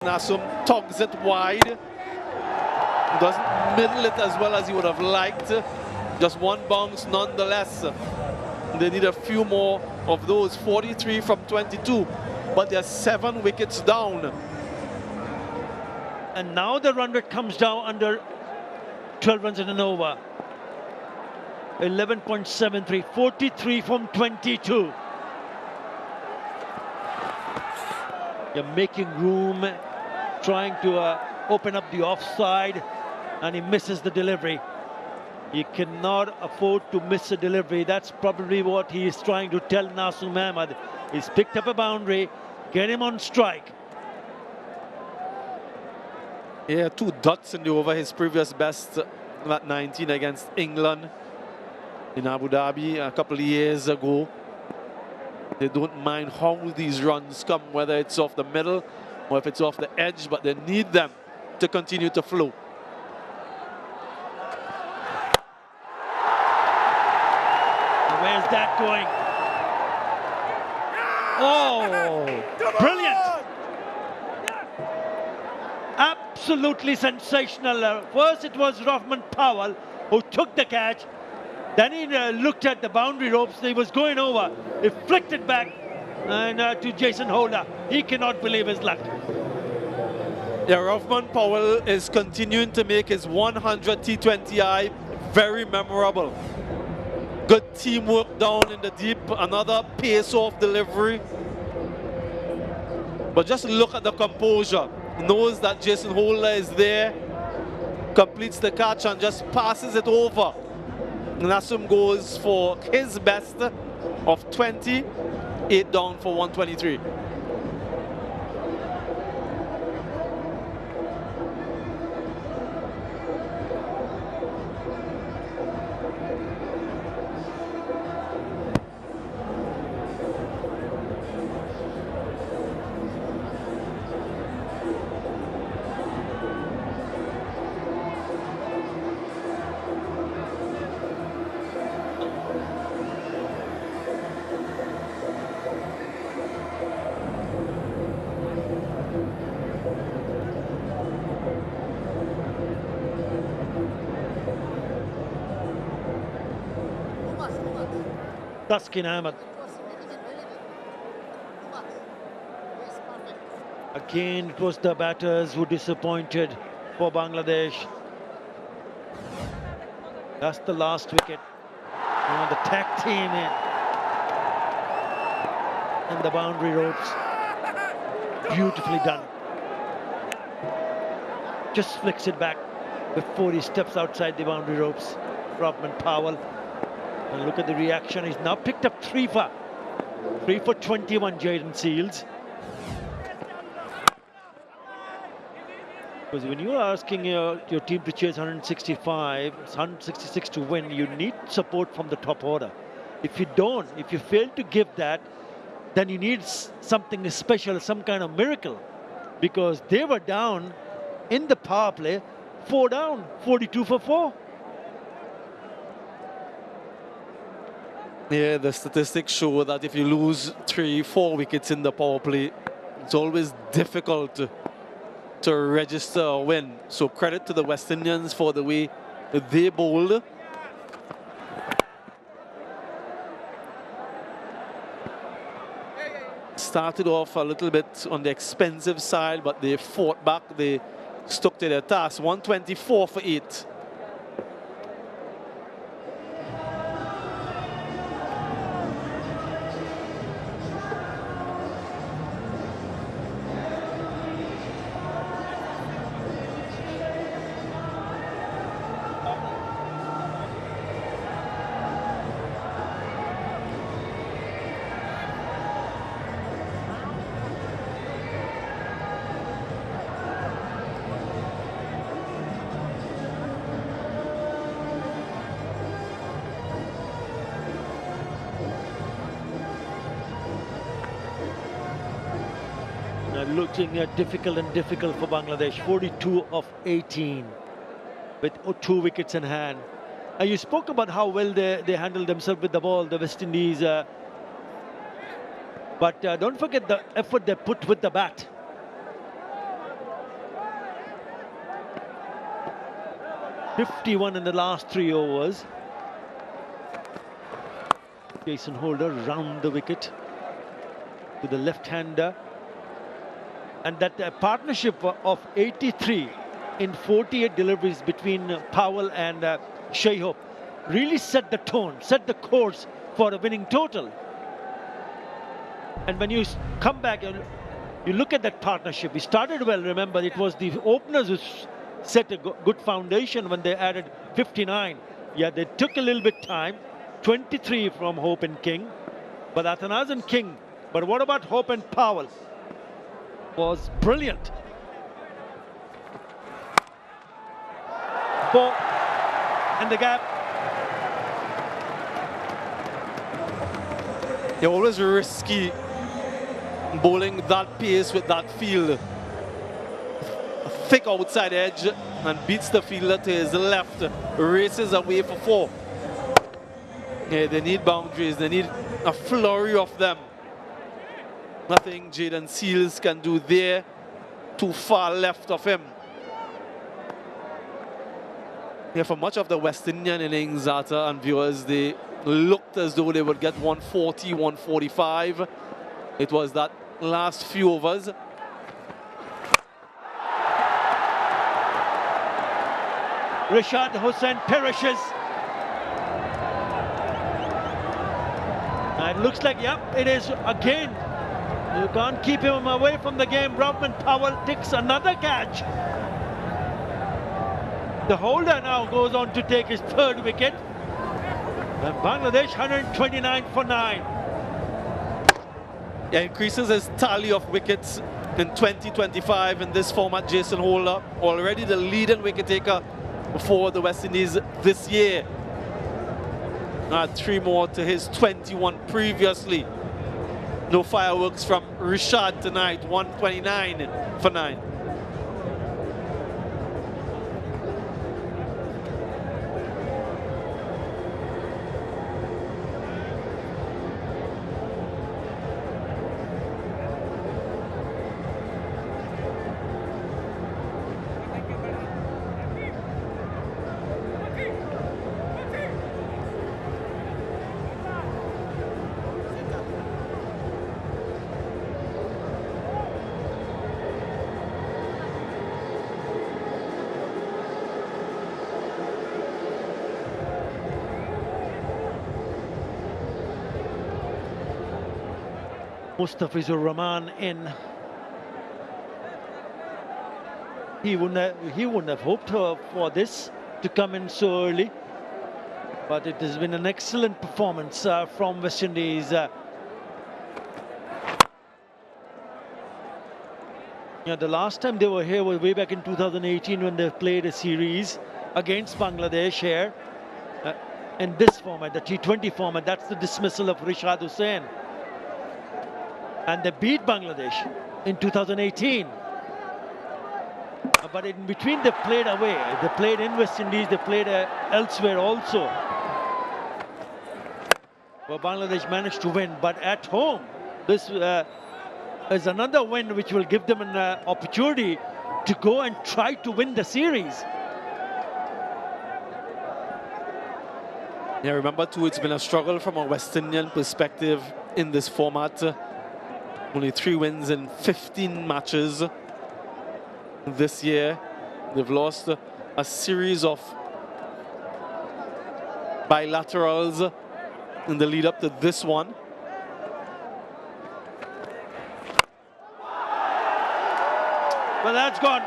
Nassum tugs it wide. Doesn't middle it as well as he would have liked. Just one bounce nonetheless. They need a few more of those. 43 from 22, but they're 7 wickets down. And now the run rate comes down under 12 runs in an over. 11.73, 43 from 22. You're making room, trying to open up the offside, and he misses the delivery. He cannot afford to miss a delivery. That's probably what he is trying to tell Naseem Ahmed. He's picked up a boundary, get him on strike. Yeah, 2 dots in the over, his previous best at 19 against England in Abu Dhabi a couple of years ago. They don't mind how these runs come, whether it's off the middle or if it's off the edge, but they need them to continue to flow. Where's that going? Oh, brilliant! Absolutely sensational. First it was Rahman Powell who took the catch. Then he looked at the boundary ropes. He was going over. He flicked it back and to Jason Holder. He cannot believe his luck. Yeah, Rahman Powell is continuing to make his 100 T20I very memorable. Good teamwork down in the deep. Another pace-off delivery. But just look at the composure. Knows that Jason Holder is there. Completes the catch and just passes it over. Naseem goes for his best of 20, 8 down for 123. Taskin Ahmed. Again, it was the batters who disappointed for Bangladesh. That's the last wicket. The tag team in the boundary ropes. Beautifully done. Just flicks it back before he steps outside the boundary ropes. Rahman Powell. And look at the reaction. He's now picked up 3 for 21, Jayden Seales. Because when you're asking your team to chase 165, 166 to win, you need support from the top order. If you don't, if you fail to give that, then you need something special, some kind of miracle. Because they were down in the power play, 4 down, 42 for 4. Yeah, the statistics show that if you lose 3-4 wickets in the power play, it's always difficult to register a win. So credit to the West Indians for the way they bowled. Started off a little bit on the expensive side, but they fought back. They stuck to their task. 124 for 8. Looking at difficult for Bangladesh. 42 of 18 with 2 wickets in hand. You spoke about how well they handled themselves with the ball, the West Indies. But don't forget the effort they put with the bat. 51 in the last 3 overs. Jason Holder round the wicket to the left-hander. And that partnership of 83 in 48 deliveries between Powell and Shai Hope really set the tone, set the course for a winning total. And when you come back, you look at that partnership. We started well, remember, it was the openers who set a good foundation when they added 59. Yeah, they took a little bit time. 23 from Hope and King. But Athanaze King. But what about Hope and Powell? Was brilliant. Ball and the gap. You're always risky bowling that pace with that field. A thick outside edge and beats the fielder to his left, races away for 4. Yeah, they need boundaries, they need a flurry of them. Nothing Jayden Seales can do there, too far left of him. Yeah, for much of the West Indian innings, Arthur and viewers, they looked as though they would get 140, 145. It was that last few overs. Rashad Hussain perishes. And it looks like, yep, it is again. You can't keep him away from the game. Brovman Powell takes another catch. The holder now goes on to take his 3rd wicket. And Bangladesh 129 for 9. Yeah, increases his tally of wickets in 2025 in this format. Jason Holder, already the leading wicket taker for the West Indies this year. 3 more to his 21 previously. No fireworks from Rishad tonight, 129 for 9. Mustafizur Rahman in. He wouldn't have hoped for this to come in so early. But it has been an excellent performance from West Indies. Yeah, the last time they were here was way back in 2018 when they played a series against Bangladesh here. In this format, the T20 format, that's the dismissal of Rashad Hussain. And they beat Bangladesh in 2018. But in between they played away. They played in West Indies, they played elsewhere also. Well, Bangladesh managed to win, but at home, this is another win which will give them an opportunity to go and try to win the series. Yeah, remember too, it's been a struggle from a West Indian perspective in this format. Only 3 wins in 15 matches this year. They've lost a series of bilaterals in the lead up to this one. Well, that's gone.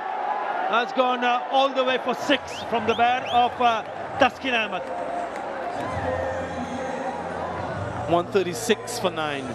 That's gone all the way for 6 from the bat of Taskin Ahmed. 136 for 9.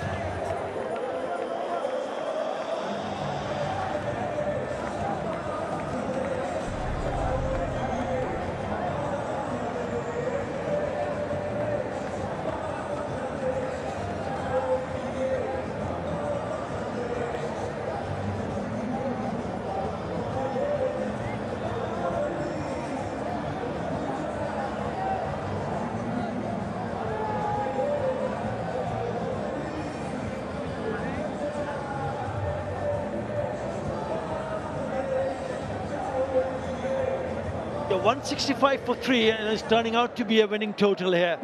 the 165 for 3, and it's turning out to be a winning total here.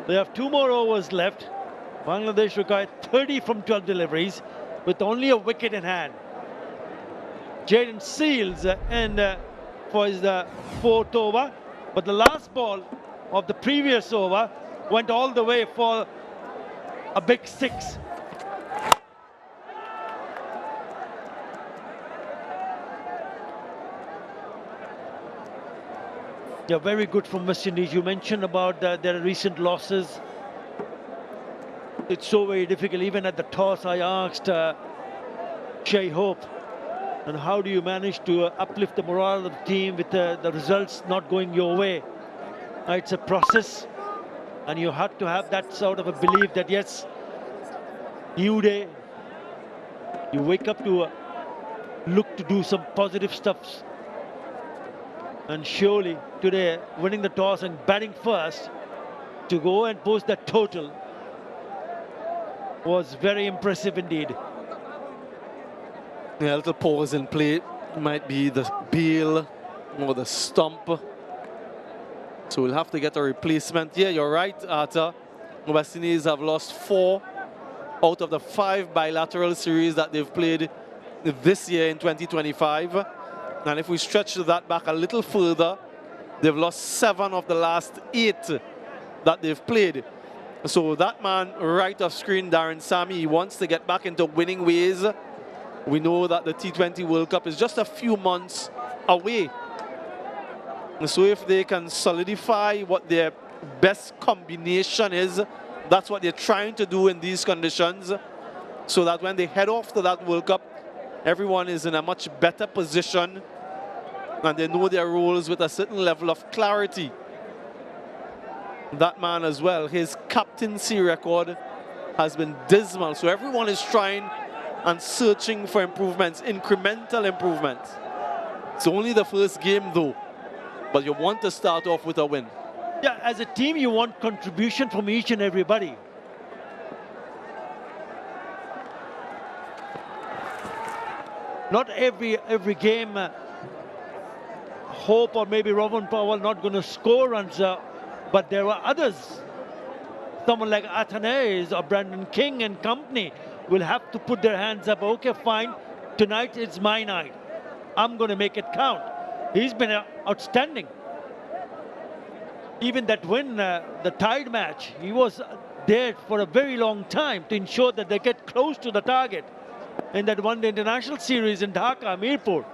They have 2 more overs left. Bangladesh required 30 from 12 deliveries with only a wicket in hand. Jaden Seals for his 4th over, but the last ball of the previous over went all the way for a big 6. Yeah, very good from West Indies. You mentioned about their recent losses. It's so very difficult. Even at the toss, I asked Shai Hope, and how do you manage to uplift the morale of the team with the results not going your way? It's a process, and you have to have that sort of a belief that yes, new day, you wake up to look to do some positive stuff. And surely today, winning the toss and batting first to go and post that total was very impressive indeed. Yeah, a little pause in play. Might be the bail or the stump. So we'll have to get a replacement. Yeah, you're right, Arthur. West Indies have lost 4 out of the 5 bilateral series that they've played this year in 2025. And if we stretch that back a little further, they've lost 7 of the last 8 that they've played. So that man right off screen, Darren Sammy, he wants to get back into winning ways. We know that the T20 World Cup is just a few months away. So if they can solidify what their best combination is, that's what they're trying to do in these conditions, so that when they head off to that World Cup, everyone is in a much better position and they know their roles with a certain level of clarity. That man as well, his captaincy record has been dismal. So everyone is trying and searching for improvements, incremental improvements. It's only the first game though, but you want to start off with a win. Yeah, as a team, you want contribution from each and everybody. Not every game, Hope or maybe Robin Powell not going to score runs, but there are others. Someone like Athanaze or Brandon King and company will have to put their hands up. Okay, fine, tonight it's my night. I'm going to make it count. He's been outstanding. Even that win, the tied match, he was there for a very long time to ensure that they get close to the target. In that one day international series in Dhaka, Mirpur.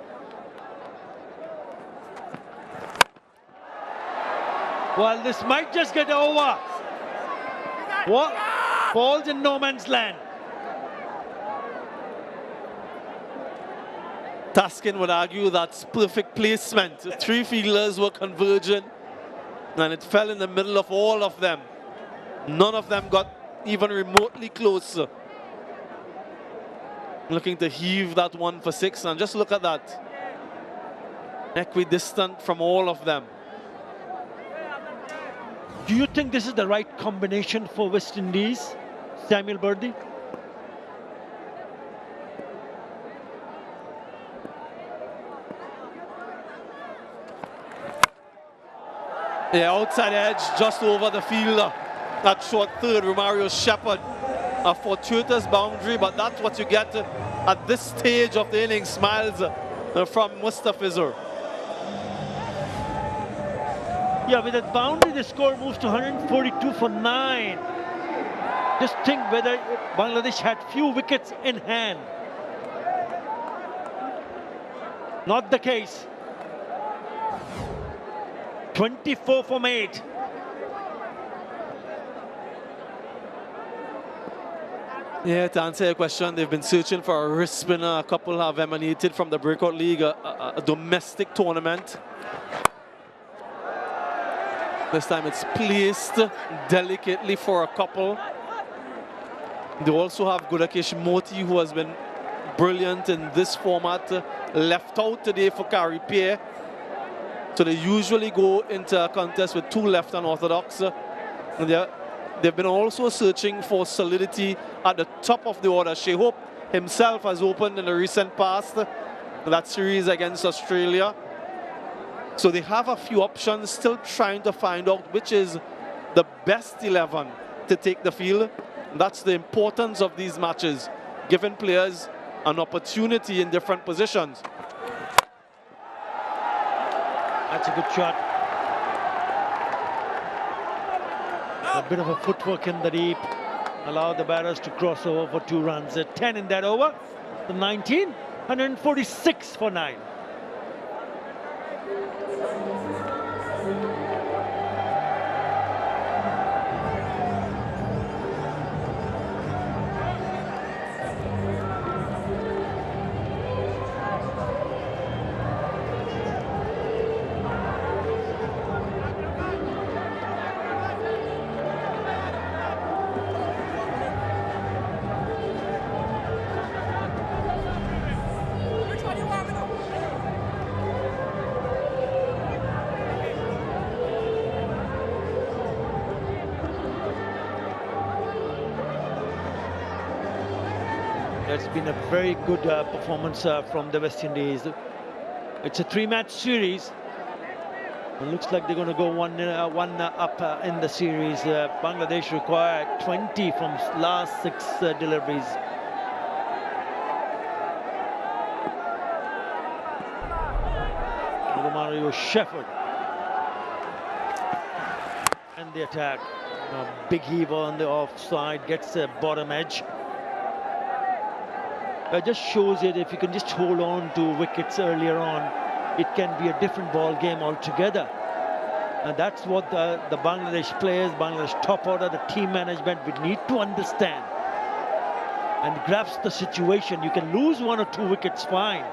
Well, this might just get over. What? Falls in no man's land. Taskin would argue that's perfect placement. 3 fielders were converging and it fell in the middle of all of them. None of them got even remotely close. Looking to heave that one for 6, and just look at that. Equidistant from all of them. Do you think this is the right combination for West Indies, Samuel Birdie? Yeah, outside edge, just over the fielder. That short third, Romario Shepherd. A fortuitous boundary, but that's what you get at this stage of the innings. Smiles from Mustafizur. Yeah, with that boundary, the score moves to 142 for 9. Just think whether Bangladesh had few wickets in hand. Not the case. 24 from 8. Yeah, to answer your question, they've been searching for a wrist spinner. A couple have emanated from the Breakout League, a domestic tournament. This time it's placed delicately for a couple. They also have Gudakesh Moti, who has been brilliant in this format, left out today for Kari Pierre. So they usually go into a contest with 2 left unorthodox. And they've been also searching for solidity at the top of the order. Shai Hope himself has opened in the recent past that series against Australia. So they have a few options, still trying to find out which is the best 11 to take the field. That's the importance of these matches, giving players an opportunity in different positions. That's a good shot. A bit of a footwork in the deep. Allow the batters to cross over for 2 runs. 10 in that over. The 19, 146 for 9. It's been a very good performance from the West Indies. It's a 3-match series. It looks like they're going to go one up in the series. Bangladesh required 20 from last 6 deliveries. Romario Shepherd. And the attack. Big heaver on the offside, gets the bottom edge. It just shows it, if you can just hold on to wickets earlier on, it can be a different ball game altogether. And that's what the Bangladesh players, Bangladesh top order, the team management would need to understand and grasp the situation. You can lose 1 or 2 wickets, fine,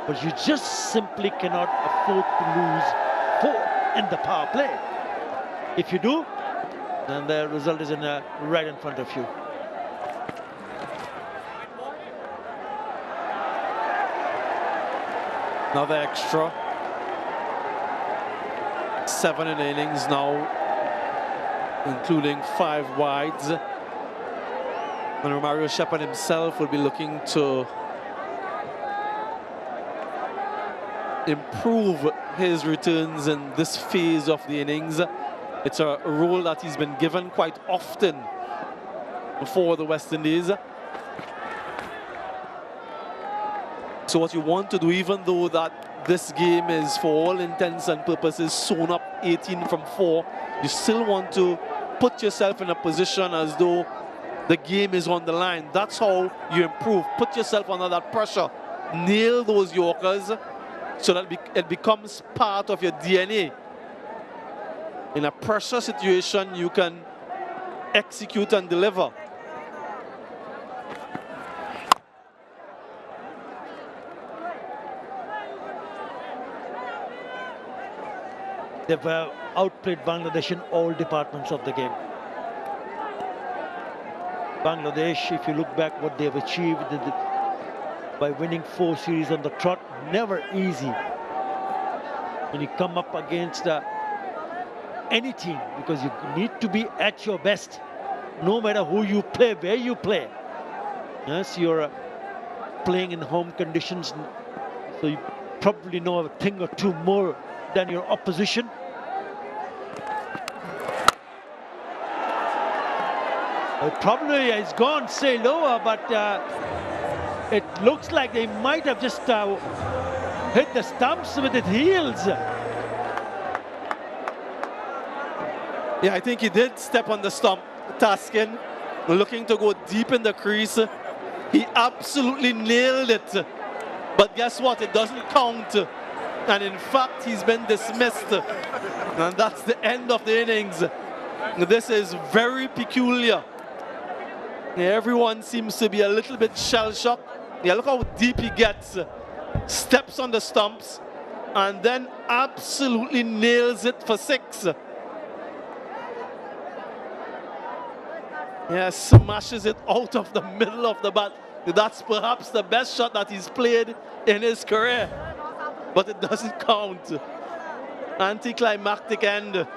but you just simply cannot afford to lose 4 in the power play. If you do, then the result is right in front of you. Another extra. 7 in the innings now, including 5 wides. And Romario Shepherd himself will be looking to improve his returns in this phase of the innings. It's a role that he's been given quite often for the West Indies. So what you want to do, even though that this game is for all intents and purposes sewn up 18 from 4, you still want to put yourself in a position as though the game is on the line. That's how you improve. Put yourself under that pressure. Nail those Yorkers so that it becomes part of your DNA. In a pressure situation, you can execute and deliver. They've outplayed Bangladesh in all departments of the game. Bangladesh, if you look back what they've achieved by winning 4 series on the trot, never easy. When you come up against any team, because you need to be at your best, no matter who you play, where you play. Yes, you're playing in home conditions, so you probably know a thing or two more than your opposition. Probably it's gone say lower, but it looks like they might have just hit the stumps with its heels. Yeah, I think he did step on the stump. Taskin looking to go deep in the crease. He absolutely nailed it. But guess what? It doesn't count. And in fact, he's been dismissed. And that's the end of the innings. This is very peculiar. Everyone seems to be a little bit shell-shocked. Yeah, look how deep he gets. Steps on the stumps and then absolutely nails it for 6. Yeah, smashes it out of the middle of the bat. That's perhaps the best shot that he's played in his career. But it doesn't count. Anticlimactic end.